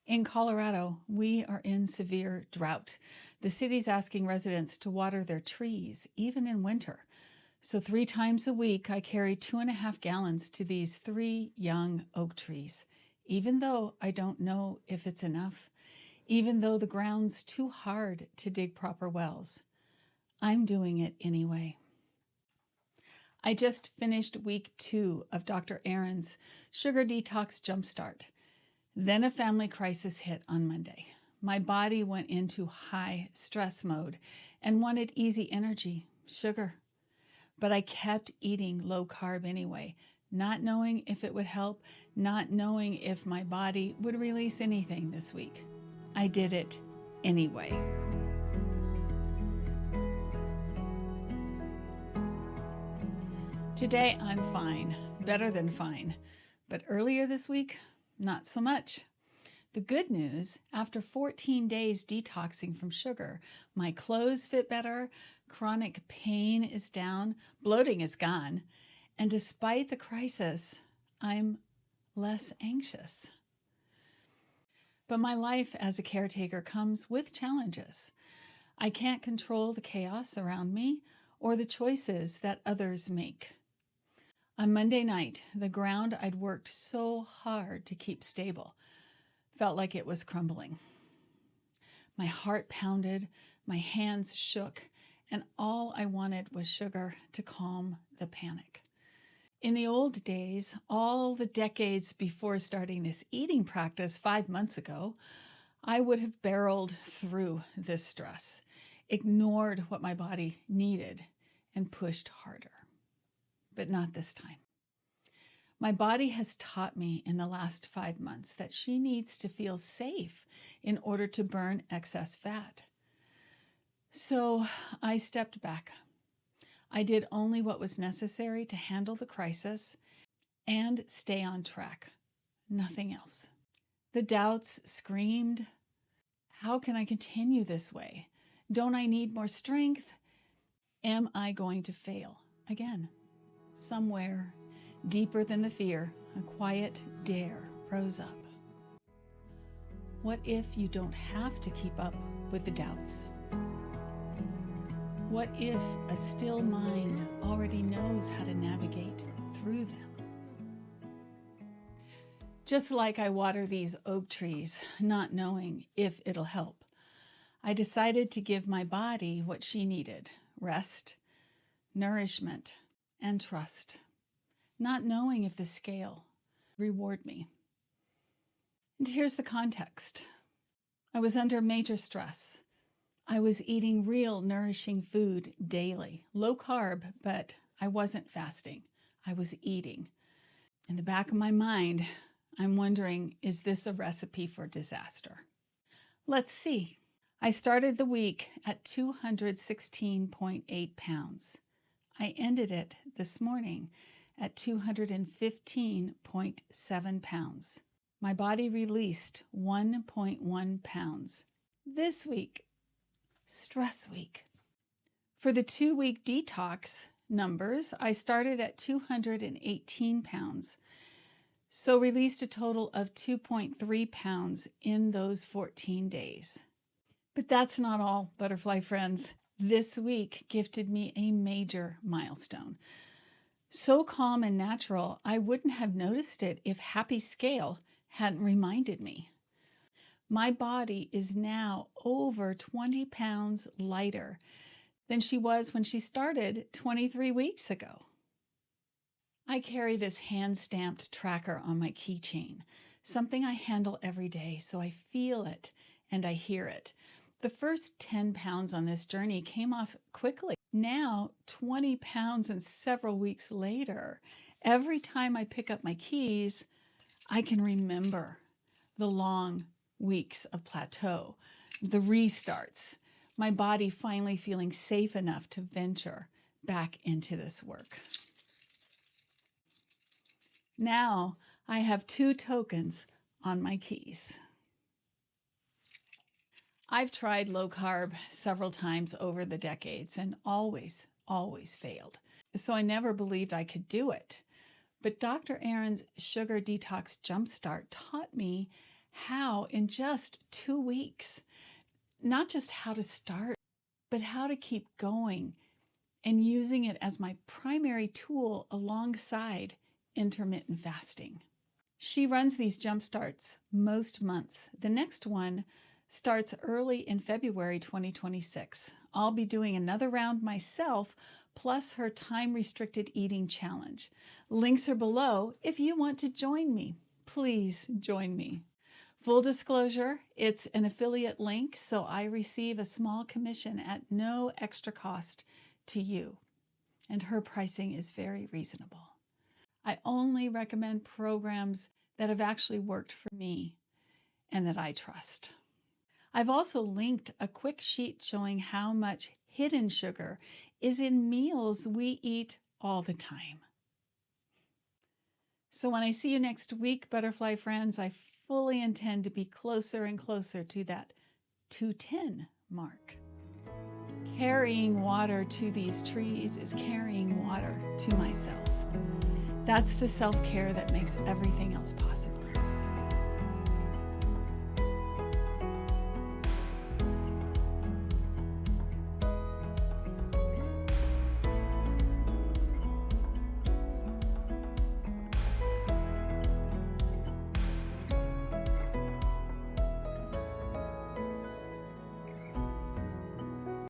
In Colorado, we are in severe drought. The city's asking residents to water their trees, even in winter. So 3 times a week, I carry 2.5 gallons to these 3 young oak trees, even though I don't know if it's enough, even though the ground's too hard to dig proper wells. I'm doing it anyway. I just finished week 2 of Dr. Erin's Sugar Detox Jumpstart. Then a family crisis hit on Monday. My body went into high stress mode and wanted easy energy, sugar. But I kept eating low carb anyway, not knowing if it would help, not knowing if my body would release anything this week. I did it anyway. Today I'm fine, better than fine. But earlier this week, not so much. The good news, after 14 days detoxing from sugar, my clothes fit better, chronic pain is down, bloating is gone, and despite the crisis, I'm less anxious. But my life as a caretaker comes with challenges. I can't control the chaos around me or the choices that others make. On Monday night, the ground I'd worked so hard to keep stable felt like it was crumbling. My heart pounded, my hands shook, and all I wanted was sugar to calm the panic. In the old days, all the decades before starting this eating practice 5 months ago, I would have barreled through this stress, ignored what my body needed, and pushed harder. But not this time. My body has taught me in the last 5 months that she needs to feel safe in order to burn excess fat. So I stepped back. I did only what was necessary to handle the crisis and stay on track. Nothing else. The doubts screamed, how can I continue this way? Don't I need more strength? Am I going to fail again? Somewhere deeper than the fear, a quiet dare rose up. What if you don't have to keep up with the doubts? What if a still mind already knows how to navigate through them? Just like I water these oak trees, not knowing if it'll help, I decided to give my body what she needed: rest, nourishment, and trust, not knowing if the scale reward me. And here's the context. I was under major stress. I was eating real nourishing food daily, low carb, but I wasn't fasting. I was eating. In the back of my mind, I'm wondering, is this a recipe for disaster? Let's see. I started the week at 216.8 pounds. I ended it this morning at 215.7 pounds. My body released 1.1 pounds. This week, stress week. For the 2-week detox numbers, I started at 218 pounds, so released a total of 2.3 pounds in those 14 days. But that's not all, butterfly friends. This week gifted me a major milestone. So calm and natural, I wouldn't have noticed it if Happy Scale hadn't reminded me. My body is now over 20 pounds lighter than she was when she started 23 weeks ago. I carry this hand-stamped tracker on my keychain, something I handle every day, so I feel it and I hear it. The first 10 pounds on this journey came off quickly. Now, 20 pounds and several weeks later, every time I pick up my keys, I can remember the long weeks of plateau, the restarts, my body finally feeling safe enough to venture back into this work. Now I have 2 tokens on my keys. I've tried low carb several times over the decades and always failed. So I never believed I could do it. But Dr. Erin's Sugar Detox Jumpstart taught me how in just 2 weeks. Not just how to start, but how to keep going and using it as my primary tool alongside intermittent fasting. She runs these Jumpstarts most months. The next one starts early in February 2026. I'll be doing another round myself, plus her time-restricted eating challenge. Links are below if you want to join me. Please join me. Full disclosure, it's an affiliate link, so I receive a small commission at no extra cost to you. And her pricing is very reasonable. I only recommend programs that have actually worked for me and that I trust. I've also linked a quick sheet showing how much hidden sugar is in meals we eat all the time. So when I see you next week, butterfly friends, I fully intend to be closer and closer to that 210 mark. Carrying water to these trees is carrying water to myself. That's the self-care that makes everything else possible.